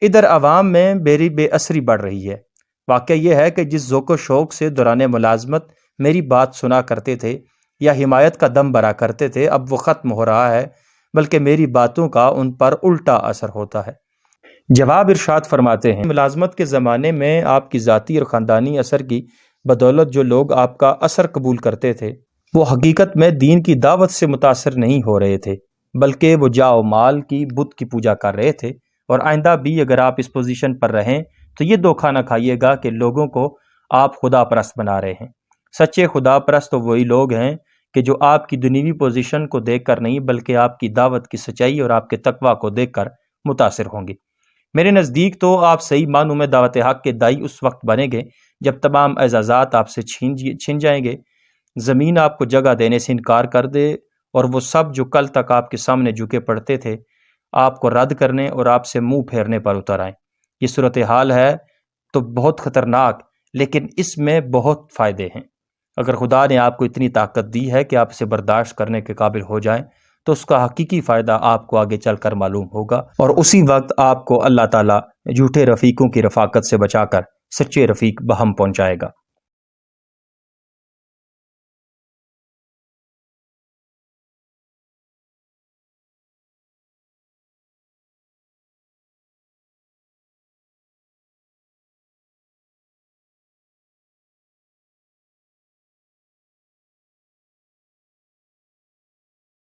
ادھر عوام میں میری بے اثری بڑھ رہی ہے۔ واقعہ یہ ہے کہ جس ذوق و شوق سے دوران ملازمت میری بات سنا کرتے تھے یا حمایت کا دم بھرا کرتے تھے، اب وہ ختم ہو رہا ہے، بلکہ میری باتوں کا ان پر الٹا اثر ہوتا ہے۔ جواب ارشاد فرماتے ہیں، ملازمت کے زمانے میں آپ کی ذاتی اور خاندانی اثر کی بدولت جو لوگ آپ کا اثر قبول کرتے تھے، وہ حقیقت میں دین کی دعوت سے متاثر نہیں ہو رہے تھے، بلکہ وہ جاؤ مال کی بت کی پوجا کر رہے تھے۔ اور آئندہ بھی اگر آپ اس پوزیشن پر رہیں تو یہ دھوکہ نہ کھائیے گا کہ لوگوں کو آپ خدا پرست بنا رہے ہیں۔ سچے خدا پرست تو وہی لوگ ہیں کہ جو آپ کی دنیوی پوزیشن کو دیکھ کر نہیں، بلکہ آپ کی دعوت کی سچائی اور آپ کے تقوی کو دیکھ کر متاثر ہوں گے۔ میرے نزدیک تو آپ صحیح معنوں میں دعوت حق کے داعی اس وقت بنیں گے جب تمام اعزازات آپ سے چھن جائیں گے، زمین آپ کو جگہ دینے سے انکار کر دے، اور وہ سب جو کل تک آپ کے سامنے جھکے پڑتے تھے آپ کو رد کرنے اور آپ سے منہ پھیرنے پر اتر آئیں۔ یہ صورتحال ہے تو بہت خطرناک، لیکن اس میں بہت فائدے ہیں۔ اگر خدا نے آپ کو اتنی طاقت دی ہے کہ آپ اسے برداشت کرنے کے قابل ہو جائیں تو اس کا حقیقی فائدہ آپ کو آگے چل کر معلوم ہوگا، اور اسی وقت آپ کو اللہ تعالیٰ جھوٹے رفیقوں کی رفاقت سے بچا کر سچے رفیق بہم پہنچائے گا۔